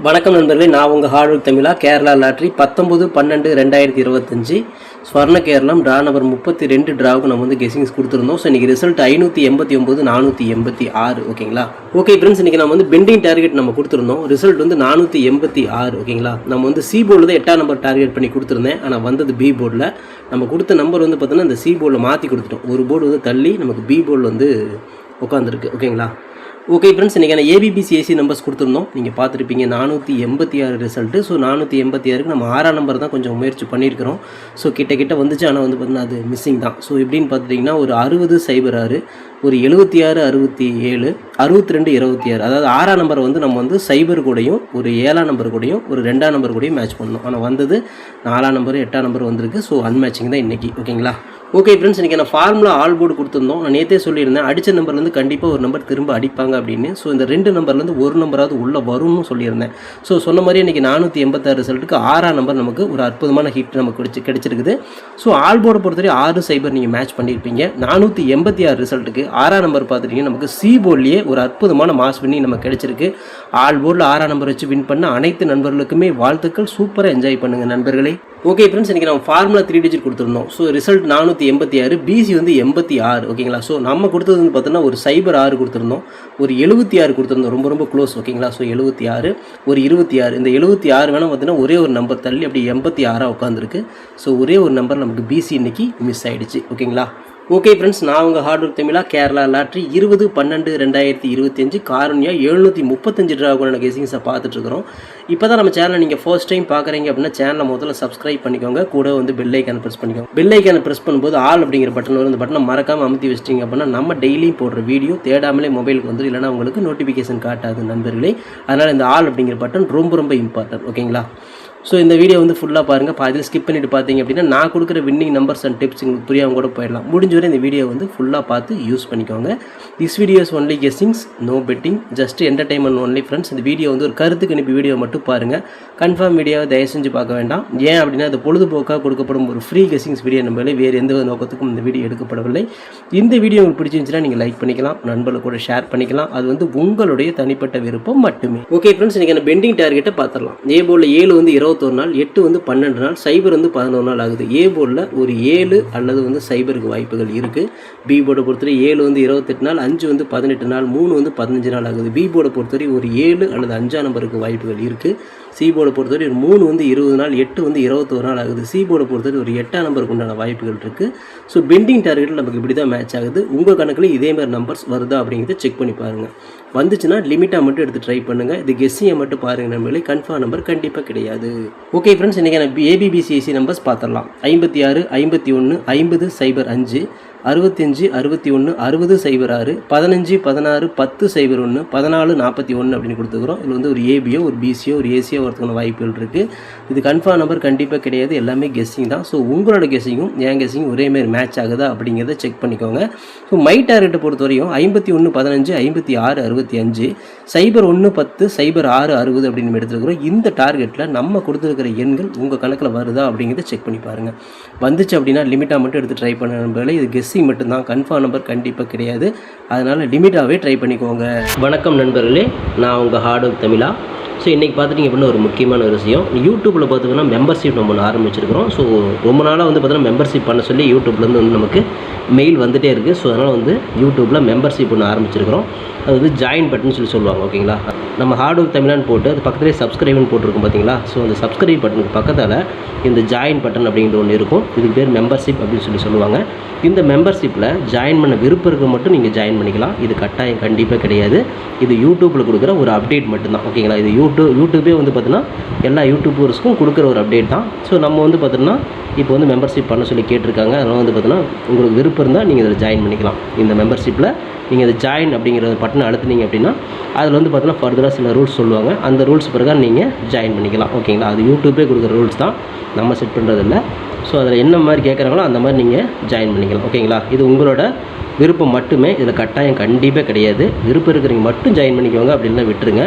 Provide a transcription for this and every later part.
வணக்கம் நண்பர்களே, நான் உங்கள் ஹார்ட்வொர்க் தமிழா. கேரளா லாட்ரி 19/12/2025 ஸ்வர்ண கேரளம் ட்ரா நம்பர் 32 ட்ராவுக்கு நம்ம வந்து கெஸிங்ஸ் கொடுத்துருந்தோம். ஸோ இன்றைக்கி ரிசல்ட் 589 486. ஓகேங்களா? ஓகே ஃப்ரெண்ட்ஸ், இன்றைக்கி நம்ம வந்து பெண்டிங் டார்கெட் நம்ம கொடுத்துருந்தோம். ரிசல்ட் வந்து 486. ஓகேங்களா? நம்ம வந்து சி போர்டில் தான் 8ஆம் நம்பர் டார்கெட் பண்ணி கொடுத்துருந்தேன். ஆனால் வந்தது பி போர்டில். நம்ம கொடுத்த நம்பர் வந்து பார்த்தோன்னா இந்த சி போர்டில் மாற்றி கொடுத்துட்டோம். ஒரு போர்டு வந்து தள்ளி நமக்கு பி போர்டில் வந்து உட்காந்துருக்கு. ஓகேங்களா? ஓகே ஃப்ரெண்ட்ஸ், இன்றைக்கான ஏபிபிசிஏசி நம்பர்ஸ் கொடுத்துருந்தோம். நீங்கள் பார்த்துருப்பீங்க 486 ரிசல்ட்டு. ஸோ 486க்கு நம்ம 6ஆம் நம்பர் தான் கொஞ்சம் முயற்சி பண்ணியிருக்கிறோம். ஸோ கிட்ட வந்துச்சு. ஆனால் வந்து பார்த்தீங்கன்னா அது மிஸ்ஸிங் தான். ஸோ எப்படின்னு பார்த்துட்டிங்கன்னா ஒரு 60-06, ஒரு 76-67, 62-26. அதாவது 6ஆம் நம்பர் வந்து நம்ம வந்து சைபர் கூடையும் ஒரு 7ஆம் நம்பர் கூடையும் ஒரு 2ஆம் நம்பர் கூடையும் மேட்ச் பண்ணணும். ஆனால் வந்தது 4ஆம் நம்பர் 8ஆம் நம்பர் வந்திருக்கு. ஸோ அன்மேட்சிங் தான் இன்றைக்கி. ஓகேங்களா? ஓகே ஃப்ரெண்ட்ஸ், இன்றைக்கி நான் ஃபார்முலா ஆல் போர்டு கொடுத்துருந்தோம். நான் நேற்றே சொல்லியிருந்தேன் அடித்த நம்பர்லேருந்து கண்டிப்பாக ஒரு நம்பர் திரும்ப அடிப்பாங்க அப்படின்னு. ஸோ இந்த 2 நம்பர்லேருந்து ஒரு நம்பராவது உள்ளே வரும்னு சொல்லியிருந்தேன். ஸோ சொன்ன மாதிரி இன்றைக்கி 486 ரிசல்ட்டுக்கு 6ஆம் நம்பர் நமக்கு ஒரு அற்புதமான ஹிட் நமக்கு கிடைச்சிருக்குது. ஸோ ஆல் போர்டை பொறுத்தவரை 6-0 நீங்கள் மேட்ச் பண்ணியிருப்பீங்க. 486 ரிசல்ட்டுக்கு 6ஆம் நம்பர் பார்த்துட்டிங்கன்னா நமக்கு சி போர்ட்லேயே ஒரு அற்புதமான மாஸ் வின்னி நமக்கு கிடைச்சிருக்கு. ஆல் போர்டில் 6ஆம் நம்பர் வச்சு வின் பண்ண அனைத்து நண்பர்களுக்குமே வாழ்த்துக்கள். சூப்பராக என்ஜாய் பண்ணுங்கள் நண்பர்களே. ஓகே ஃப்ரெண்ட்ஸ், இன்றைக்கி நம்ம ஃபார்முலா 3 டிஜிட் கொடுத்துருந்தோம். ஸோ ரிசல்ட் 486, பிசி வந்து 86. ஓகேங்களா? ஸோ நம்ம கொடுத்தது வந்து பார்த்தோன்னா ஒரு 06 கொடுத்துருந்தோம், ஒரு 76 கொடுத்துருந்தோம். ரொம்ப க்ளோஸ். ஓகேங்களா? ஸோ 76, ஒரு 26. இந்த 76 வேணால் பார்த்தீங்கன்னா ஒரே ஒரு நம்பர் தள்ளி அப்படி 86 உட்காந்துருக்கு. ஸோ ஒரே ஒரு நம்பர் நமக்கு பிசி இன்றைக்கி மிஸ் ஆகிடுச்சு. ஓகேங்களா? ஓகே ஃப்ரெண்ட்ஸ், நான் உங்கள் ஹார்ட்வொர்க் தமிழா. கேரளா லாட்ரி 20/12/2025 காரணியா 735 ட்ராவுக்கான கெஸிங்ஸை பார்த்துட்ருக்குறோம். இப்போ தான் நம்ம சேனலை நீங்கள் ஃபர்ஸ்ட் டைம் பார்க்குறீங்க அப்படின்னா சேனலை முதல்ல சப்ஸ்கிரைப் பண்ணிக்கோங்க. கூட வந்து பெல் ஐக்கானை ப்ரெஸ் பண்ணிக்கோங்க. பெல் ஐக்கானை ப்ரெஸ் பண்ணும்போது ஆல் அப்படிங்கிற பட்டன் வரும். இந்த பட்டனை மறக்காமல் அமுத்தி வச்சிட்டிங்க அப்படின்னா நம்ம டெய்லியும் போடுற வீடியோ தேடாமலே மொபைலுக்கு வந்துடும். இல்லைனா உங்களுக்கு நோட்டிஃபிகேஷன் காட்டாது நண்பர்களே. அதனால் இந்த ஆல் அப்படிங்கிற பட்டன் ரொம்ப இம்பார்ட்டன்ட். ஓகேங்களா? ஸோ இந்த வீடியோ வந்து ஃபுல்லாக பாருங்கள். பாதியில் ஸ்கிப் பண்ணிவிட்டு பார்த்தீங்க அப்படின்னா நான் கொடுக்குற வின்னிங் நம்பர்ஸ் அண்ட் டிப்ஸ் உங்களுக்கு புரியாமல் கூட போயிடலாம். முடிஞ்ச வரை இந்த வீடியோ வந்து ஃபுல்லாக பார்த்து யூஸ் பண்ணிக்கோங்க. This videos only guessings, no betting, just entertainment only friends. இந்த வீடியோ வந்து ஒரு கருத்துக்கு அனுப்பி வீடியோ மட்டும் பாருங்கள். கன்ஃபார்ம் வீடியோவை தயவு செஞ்சு பார்க்க வேண்டாம். ஏன் அப்படின்னா அது பொழுதுபோக்காக கொடுக்கப்படும் ஒரு ஃப்ரீ கெஸ்ஸிங்ஸ் வீடியோ நம்மளே வேறு எந்த நோக்கத்துக்கும் இந்த வீடியோ எடுக்கப்படவில்லை. இந்த வீடியோ உங்களுக்கு பிடிச்சிருந்துச்சுன்னா நீங்கள் லைக் பண்ணிக்கலாம், நண்பர்களுக்கு கூட ஷேர் பண்ணிக்கலாம். அது வந்து உங்களுடைய தனிப்பட்ட விருப்பம் மட்டுமே. ஓகே ஃப்ரெண்ட்ஸ், இன்றைக்கி அந்த பெண்டிங் டார்கெட்டை பார்த்துடலாம். ஏ போர்டில் 7 வந்து 21 நாள், 8 வந்து 12 நாள், சைபர் வந்து 11 நாள் ஆகுது. ஏ போர்டில் ஒரு 7 அல்லது வந்து சைபருக்கு வாய்ப்புகள் இருக்குது. பி போர்டை பொறுத்தவரை 7 வந்து 28 நாள், 5 வந்து 18 நாள், 3 வந்து 15 நாள் ஆகுது. பி போர்டை பொறுத்தவரை ஒரு 7 அல்லது 5ஆம் நம்பருக்கு வாய்ப்புகள் இருக்குது. சி போர்டை பொறுத்தவரை 3 வந்து 20 நாள், 8 வந்து 21 நாள் ஆகுது. சி போர்டை பொறுத்தவரை ஒரு 8ஆம் நம்பருக்கு உண்டான வாய்ப்புகள் இருக்குது. ஸோ பெண்டிங் டார்கெட்டில் நமக்கு இப்படி தான் மேட்ச் ஆகுது. உங்கள் கணக்கில் இதே மாதிரி நம்பர்ஸ் வருதா அப்படிங்கிறத செக் பண்ணி பாருங்கள். வந்துச்சுன்னா லிமிட்டாக மட்டும் எடுத்து ட்ரை பண்ணுங்கள். இது கெஸ்ஸியை மட்டும் பாருங்கள் நம்பர்களே. கன்ஃபார்ம் நம்பர் கண்டிப்பாக கிடையாது. ஓகே ஃப்ரெண்ட்ஸ், இன்றைக்கி நான் ஏபிபிசிஎஸ்சி நம்பர்ஸ் பார்த்துடலாம். 56, 51, 50, 05, 65, 61, 60, 06, 15, 16, 10, 01, 14, 41 அப்படின்னு கொடுத்துக்கிறோம். இதில் வந்து ஒரு ஏபியோ ஒரு பிசியோ ஒரு ஏசியோ வரதுக்கான வாய்ப்புகள் இருக்குது. இது கன்ஃபார்ம் நம்பர் கண்டிப்பாக கிடையாது. எல்லாமே கெஸ்ஸிங் தான். ஸோ உங்களோட கெஸ்ஸிங்கும் என் கெஸ்ஸிங்கும் ஒரே மாதிரி மேட்ச் ஆகுதா அப்படிங்கிறத செக் பண்ணிக்கோங்க. ஸோ மை டார்கெட்டை பொறுத்தவரையும் 51, 15, 56, 65, 01, 10, 06, 60 அப்படின்னு எடுத்துருக்கிறோம். இந்த டார்கெட்டில் நம்ம கொடுத்துருக்கிற எண்கள் உங்கள் கணக்கில் வருதா அப்படிங்கிறத செக் பண்ணி பாருங்கள். வந்துச்சு அப்படின்னா லிமிட்டாக மட்டும் எடுத்து ட்ரை பண்ண நம்பர்களே. இது கெஸ்ஸிங் மட்டும்தான், கன்ஃபார்ம் நம்பர் கண்டிப்பாக கிடையாது. அதனால் லிமிட்டாகவே ட்ரை பண்ணிக்கோங்க. வணக்கம் நண்பர்களே, நான் உங்கள் ஹார்ட்வொர்க் தமிழா. ஸோ இன்றைக்கி பார்த்துட்டிங்க அப்படின்னா ஒரு முக்கியமான ஒரு விஷயம். யூடியூப்பில் பார்த்தீங்கன்னா மெம்பர்ஷிப் நம்ம ஒன்று ஆரம்பிச்சிருக்கிறோம். ஸோ ரொம்ப நாளாக வந்து பார்த்தீங்கன்னா மெம்பர்ஷிப் பண்ண சொல்லி யூடியூப்லேருந்து வந்து நமக்கு மெயில் வந்துகிட்டே இருக்குது. ஸோ அதனால் வந்து யூடியூப்பில் மெம்பர்ஷிப் ஒன்று ஆரம்பிச்சிருக்கிறோம். அது வந்து ஜாயின் பட்டன் சொல்லி சொல்லுவாங்க. ஓகேங்களா? நம்ம ஹார்ட்வொர்க் தமிழான்னு போட்டு அது பக்கத்துலேயே சப்ஸ்கிரைப்னு போட்டிருக்கும் பார்த்தீங்களா? ஸோ அந்த சப்ஸ்கிரைப் பட்டனுக்கு பக்கத்தில் இந்த ஜாயின் பட்டன் அப்படிங்கிற ஒன்று இருக்கும். இதுக்கு பேர் மெம்பர்ஷிப் அப்படின்னு சொல்லி சொல்லுவாங்க. இந்த மெம்பர்ஷிப்பில் ஜாயின் பண்ண விருப்பம் இருக்க மட்டும் நீங்கள் ஜாயின் பண்ணிக்கலாம். இது கட்டாயம் கண்டிப்பாக கிடையாது. இது யூடியூப்பில் கொடுக்குற ஒரு அப்டேட் மட்டும்தான். ஓகேங்களா? இது யூடியூபே வந்து பார்த்தீங்கன்னா எல்லா யூடியூபர்ஸ்க்கும் கொடுக்குற ஒரு அப்டேட் தான். ஸோ நம்ம வந்து பார்த்தீங்கன்னா இப்போ வந்து மெம்பர்ஷிப் பண்ண சொல்லி கேட்டிருக்காங்க. அதனால் வந்து பார்த்தீங்கன்னா உங்களுக்கு விருப்பம் இருந்தால் நீங்கள் இதில் ஜாயின் பண்ணிக்கலாம். இந்த மெம்பர்ஷிப்பில் நீங்கள் இதை ஜாயின் அப்படிங்கிற பட்டனை அழுத்துனீங்க அப்படின்னா அதில் வந்து பார்த்தீங்கன்னா ஃபர்தராக சில ரூல்ஸ் சொல்லுவாங்க. அந்த ரூல்ஸ் பிரகாரம் நீங்கள் ஜாயின் பண்ணிக்கலாம். ஓகேங்களா? அது யூடியூபே கொடுக்குற ரூல்ஸ் தான், நம்ம செட் பண்ணுறதில்ல. ஸோ அதில் என்ன மாதிரி கேட்குறாங்களோ அந்த மாதிரி நீங்கள் ஜாயின் பண்ணிக்கலாம். ஓகேங்களா? இது உங்களோட விருப்பம் மட்டுமே. இதில் கட்டாயம் கண்டிப்பாக கிடையாது. விருப்பம் இருக்கிறவங்க மட்டும் ஜாயின் பண்ணிக்கோங்க, அப்படின்னா விட்டுருங்க.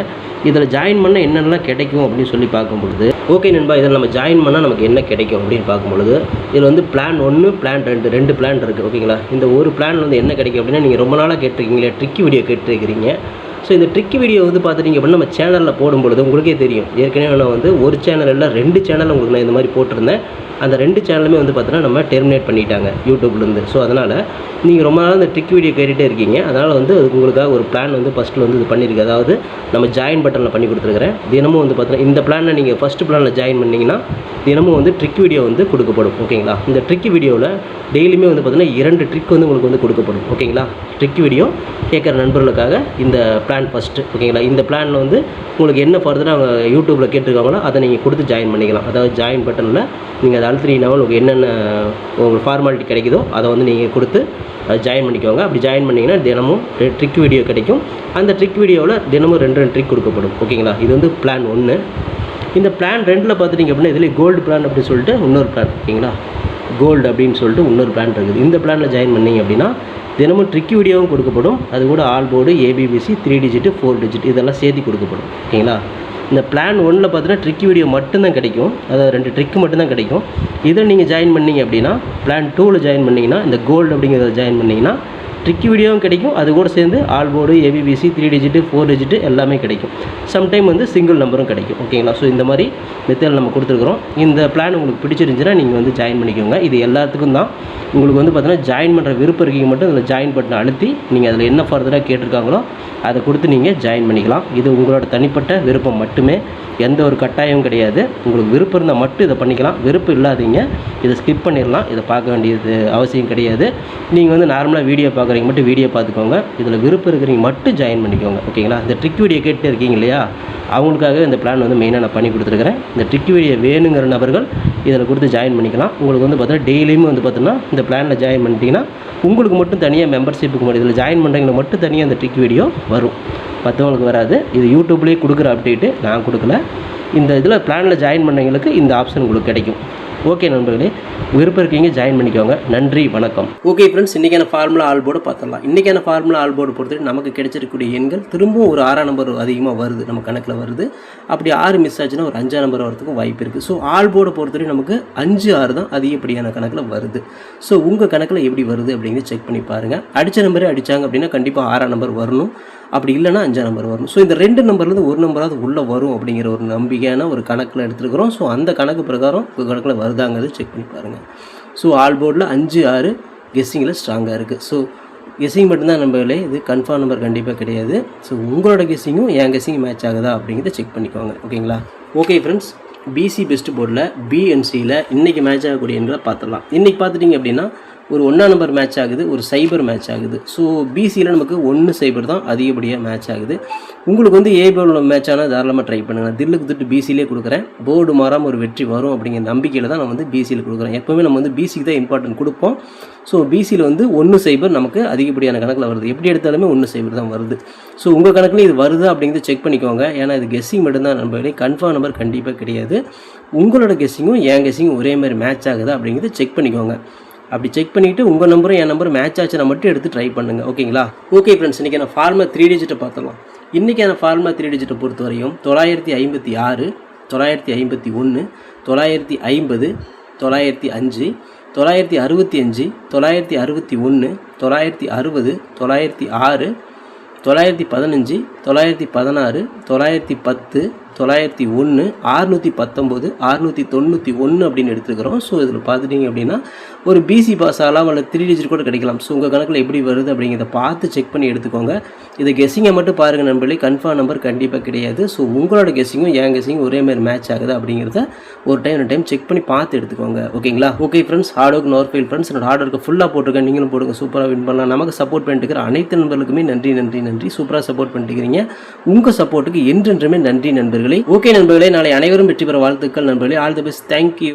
இதில் ஜாயின் பண்ண என்னென்னலாம் கிடைக்கும் அப்படின்னு சொல்லி பார்க்கும்பொழுது, ஓகே நண்பா, இதில் நம்ம ஜாயின் பண்ணால் நமக்கு என்ன கிடைக்கும் அப்படின்னு பார்க்கும்பொழுது, இதில் வந்து பிளான் 1, பிளான் 2, 2 பிளான் இருக்குது. ஓகேங்களா? இந்த ஒரு பிளான் வந்து என்ன கிடைக்கும் அப்படின்னா, நீங்கள் ரொம்ப நாளாக கேட்டிருக்கீங்களே ட்ரிக்கி வீடியோ கேட்டிருக்கிறீங்க. ஸோ இந்த ட்ரிக் வீடியோ வந்து பார்த்துட்டிங்க அப்படின்னா நம்ம சேனலில் போடும்பொழுது உங்களுக்கே தெரியும். ஏற்கனவே நான் வந்து ஒரு சேனல் இல்லை 2 சேனல் உங்களுக்கு நான் இந்த மாதிரி போட்டிருந்தேன். அந்த 2 சேனலுமே வந்து பார்த்தீங்கன்னா நம்ம டெர்மினேட் பண்ணிட்டாங்க யூடியூப்லேருந்து. ஸோ அதனால் நீங்கள் ரொம்ப நாள் இந்த ட்ரிக் வீடியோ கேட்டுகிட்டே இருக்கீங்க. அதனால் வந்து உங்களுக்காக ஒரு பிளான் வந்து ஃபஸ்ட்டில் வந்து இது பண்ணியிருக்கு. அதாவது நம்ம ஜாயின் பட்டனில் பண்ணி கொடுத்துருக்குறேன். தினமும் வந்து பார்த்தீங்கன்னா இந்த பிளானில் நீங்கள் ஃபஸ்ட்டு பிளானில் ஜாயின் பண்ணிங்கன்னா தினமும் வந்து ட்ரிக் வீடியோ வந்து கொடுக்கப்படும். ஓகேங்களா? இந்த ட்ரிக் வீடியோவில் டெய்லியுமே வந்து பார்த்தீங்கன்னா 2 ட்ரிக் வந்து உங்களுக்கு வந்து கொடுக்கப்படும். ஓகேங்களா? ட்ரிக் வீடியோ கேட்குற நண்பர்களுக்காக இந்த பிளான் ஃபஸ்ட்டு. ஓகேங்களா? இந்த பிளானில் வந்து உங்களுக்கு என்ன ஃபர்தராக அவங்க யூடியூப்பில் கேட்டிருக்காங்களோ அதை நீங்கள் கொடுத்து ஜாயின் பண்ணிக்கலாம். அதாவது ஜாயின் பட்டனில் நீங்கள் அதை அழுத்தினீங்கன்னா உங்களுக்கு என்னென்ன உங்களுக்கு ஃபார்மாலிட்டி கிடைக்குதோ அதை வந்து நீங்கள் கொடுத்து அதை ஜாயின் பண்ணிக்கோங்க. அப்படி ஜாயின் பண்ணிங்கன்னா தினமும் ட்ரிக் வீடியோ கிடைக்கும். அந்த ட்ரிக் வீடியோவில் தினமும் 2 ட்ரிக் கொடுக்கப்படும். ஓகேங்களா? இது வந்து பிளான் 1. இந்த பிளான் 2ல் பார்த்துட்டிங்க அப்படின்னா இதில் கோல்டு பிளான் அப்படின்னு சொல்லிட்டு இன்னொரு பிளான். ஓகேங்களா? கோல்டு அப்படின்னு சொல்லிட்டு இன்னொரு பிளான் இருக்குது. இந்த பிளானில் ஜாயின் பண்ணிங்க அப்படின்னா தினமும் ட்ரிக் வீடியோவும் கொடுக்கப்படும். அது கூட all board, ABBC, 3 digit 4 digit இதெல்லாம் சேர்த்து கொடுக்கப்படும். ஓகேங்களா? இந்த பிளான் 1ல் பார்த்தீங்கன்னா ட்ரிக் வீடியோ மட்டும்தான் கிடைக்கும். அதாவது 2 ட்ரிக் மட்டும்தான் கிடைக்கும். இதில் நீங்கள் ஜாயின் பண்ணிங்க அப்படின்னா பிளான் 2ல் ஜாயின் பண்ணிங்கன்னா இந்த கோல்டு அப்படிங்கிறத ஜாயின் பண்ணிங்கன்னா ட்ரிக் வீடியோவும் கிடைக்கும். அது கூட சேர்ந்து all board, ABBC, 3 digit 4 digit எல்லாமே கிடைக்கும். சம்டைம் வந்து சிங்கிள் நம்பரும் கிடைக்கும். ஓகேங்களா? ஸோ இந்த மாதிரி மெத்தட் நம்ம கொடுத்துருக்குறோம். இந்த பிளான் உங்களுக்கு பிடிச்சிருந்துச்சுன்னா நீங்கள் வந்து ஜாயின் பண்ணிக்கோங்க. இது எல்லாத்துக்கும் தான். உங்களுக்கு வந்து பார்த்தீங்கன்னா ஜாயின் பண்ணுற விருப்பம் இருக்கீங்க மட்டும் அதில் ஜாயின் பட்டனை அழுத்தி நீங்கள் அதில் என்ன ஃபர்தராக கேட்டிருக்காங்களோ அதை கொடுத்து நீங்கள் ஜாயின் பண்ணிக்கலாம். இது உங்களோட தனிப்பட்ட விருப்பம் மட்டுமே. எந்த ஒரு கட்டாயமும் கிடையாது. உங்களுக்கு விருப்பம் இருந்தால் மட்டும் இதை பண்ணிக்கலாம். விருப்பம் இல்லாதீங்க இதை ஸ்கிப் பண்ணிடலாம். இதை பார்க்க வேண்டியது அவசியம் கிடையாது. நீங்கள் வந்து நார்மலாக வீடியோ பார்க்குறீங்க மட்டும் வீடியோ பார்த்துக்கோங்க. இதில் விருப்பம் இருக்கிறீங்க மட்டும் ஜாயின் பண்ணிக்கோங்க. ஓகேங்களா? இந்த ட்ரிக் வீடியோ கேட்டு இருக்கீங்க இல்லையா, அவங்களுக்காக இந்த பிளான் வந்து மெயினாக நான் பண்ணி கொடுத்துருக்குறேன். இந்த ட்ரிக் வீடியோ வேணுங்கிற நபர்கள் இதில் கொடுத்து ஜாயின் பண்ணிக்கலாம். உங்களுக்கு வந்து பார்த்தீங்கன்னா டெய்லியுமே வந்து பார்த்தீங்கன்னா இந்த பிளானில் ஜாயின் பண்ணிட்டீங்கன்னா உங்களுக்கு மட்டும் தனியாக மெம்பர்ஷிப்புக்கு மட்டும் இதில் ஜாயின் பண்ணுறவங்களுக்கு மட்டும் தனியாக அந்த ட்ரிக் வீடியோ வரும். மற்றவங்களுக்கு வராது. இது யூடியூப்லேயே கொடுக்குற அப்டேட்டு, நான் கொடுக்கல. இந்த இதில் பிளானில் ஜாயின் பண்ணவங்களுக்கு இந்த ஆப்ஷன் உங்களுக்கு கிடைக்கும். ஓகே நண்பர்களே, விருப்பம் இருக்கீங்க ஜாயின் பண்ணிக்கோங்க. நன்றி, வணக்கம். ஓகே ஃப்ரெண்ட்ஸ், இன்றைக்கான ஃபார்முலா ஆல் போர்டு பார்த்துடலாம். இன்றைக்கான ஃபார்முலா ஆல் போர்டு பொறுத்தவரை நமக்கு கிடைச்சிருக்கக்கூடிய எண்கள் திரும்பவும் ஒரு 6ஆம் நம்பர் அதிகமாக வருது, நம்ம கணக்கில் வருது. அப்படி 6 மிஸ் ஆச்சுன்னா ஒரு 5ஆம் நம்பர் வரதுக்கும் வாய்ப்பு இருக்குது. ஸோ ஆல் போர்டை பொறுத்தவரை நமக்கு 5, 6 தான் அதிகப்படியான கணக்கில் வருது. ஸோ உங்கள் கணக்கில் எப்படி வருது அப்படிங்கிறது செக் பண்ணி பாருங்கள். அடித்த நம்பரே அடித்தாங்க அப்படின்னா கண்டிப்பாக 6ஆம் நம்பர் வரணும். அப்படி இல்லைனா 5ஆம் நம்பர் வரணும். ஸோ இந்த 2 நம்பர்லேருந்து ஒரு நம்பராவது உள்ளே வரும் அப்படிங்கிற ஒரு நம்பிக்கையான ஒரு கணக்கில் எடுத்துருக்கிறோம். ஸோ அந்த கணக்கு பிரகாரம் உங்கள் கணக்கில் வருதாங்கிறது செக் பண்ணி பாருங்கள். ஸோ ஆல் போர்டில் 5, 6 கெஸ்ஸிங்கில் ஸ்ட்ராங்காக இருக்குது. ஸோ கெஸ்ஸிங் மட்டும்தான் நம்பர்களே, இது கன்ஃபார்ம் நம்பர் கண்டிப்பாக கிடையாது. ஸோ உங்களோட கெஸ்ஸிங்கும் என் கெஸ்ஸிங் மேட்ச் ஆகுதா அப்படிங்கிறத செக் பண்ணிக்கோங்க. ஓகேங்களா? ஓகே ஃப்ரெண்ட்ஸ், BC பெஸ்ட் போர்டில் BNCயில் இன்றைக்கி மேட்ச் ஆகக்கூடிய எண்களை பார்த்துடலாம். இன்றைக்கி பார்த்துட்டிங்க அப்படின்னா ஒரு 1ஆம் நம்பர் மேட்ச் ஆகுது, ஒரு சைபர் மேட்ச் ஆகுது. ஸோ BCயில் நமக்கு 1 சைபர் தான் அதிகப்படியாக மேட்ச் ஆகுது. உங்களுக்கு வந்து A போர்டில் மேட்ச் ஆனால் தாராளமாக ட்ரை பண்ணுங்கள். தில்லுக்கு திட்டு BCயிலே கொடுக்குறேன். போர்டு மாறாமல் ஒரு வெற்றி வரும் அப்படிங்கிற நம்பிக்கையில் தான் நான் வந்து BCயில் கொடுக்குறேன். எப்போவுமே நம்ம வந்து BCக்கு தான் இம்பார்ட்டன்ட் கொடுப்போம். ஸோ BCயில் வந்து 1 சைபர் நமக்கு அதிகப்படியான கணக்கில் வருது. எப்படி எடுத்தாலுமே 1 சைபர் தான் வருது. ஸோ உங்கள் கணக்கில் இது வருதா அப்படிங்கிறத செக் பண்ணிக்கோங்க. ஏன்னா இது கெஸ்ஸிங் மட்டும்தான் நம்பர்களே, கன்ஃபார்ம் நம்பர் கண்டிப்பாக கிடையாது. உங்களோட கெஸ்ஸிங்கும் என் கெஸ்ஸிங்கும் ஒரே மாதிரி மேட்ச் ஆகுதா அப்படிங்கிறத செக் பண்ணிக்கோங்க. அப்படி செக் பண்ணிவிட்டு உங்கள் நம்பரும் என் நம்பரும் மேட்ச் ஆச்சுன்னா மட்டும் எடுத்து ட்ரை பண்ணுங்கள். ஓகேங்களா? ஓகே ஃப்ரெண்ட்ஸ், இன்றைக்கி நான் ஃபார்முலா 3 டிஜிட்டை பார்த்துடலாம். இன்றைக்கான ஃபார்முலா 3 டிஜிட்டை பொறுத்த வரையும் 956, 951, 950, 905, 965, 961, 960, 906, 915, 916, 910, 901, 619, 691 அப்படின்னு எடுத்துக்கிறோம். ஸோ இதில் பார்த்துட்டிங்க அப்படின்னா ஒரு BC பாஸ் ஆகலாம், அல்ல 3 டிஜிட் கூட கிடைக்கலாம். ஸோ உங்கள் கணக்கில் எப்படி வருது அப்படிங்கிறத பார்த்து செக் பண்ணி எடுத்துக்கோங்க. இதை கெஸ்ஸிங்கை மட்டும் பாருங்கள் நண்பர்களே, கன்ஃபார்ம் நம்பர் கண்டிப்பாக கிடையாது. ஸோ உங்களோட கெஸ்ஸிங்கும் என் கெஸ்ஸிங்கும் ஒரே மாதிரி மேட்ச் ஆகுது அப்படிங்கிறத ஒரு டைம் செக் பண்ணி பார்த்து எடுத்துக்கோங்க. ஓகேங்களா? Okay friends, hard work nor fail friends. என்னோட ஹார்ட் ஒர்க்கு ஃபுல்லாக போட்டிருக்கேன், நீங்களும் போடுங்க, சூப்பராக வின் பண்ணலாம். நமக்கு சப்போர்ட் பண்ணிட்டு அனைத்து நண்பர்களுக்குமே நன்றி. சூப்பராக சப்போர்ட் பண்ணிட்டுக்கிறீங்க. உங்கள் சப்போர்ட்டுக்கு என்றென்றுமே நன்றி நண்பர்களே. ஓகே நண்பர்களே, நாளை அனைவரும் வெற்றி பெற வாழ்த்துக்கள் நண்பர்களே. All the best. தேங்க்யூ.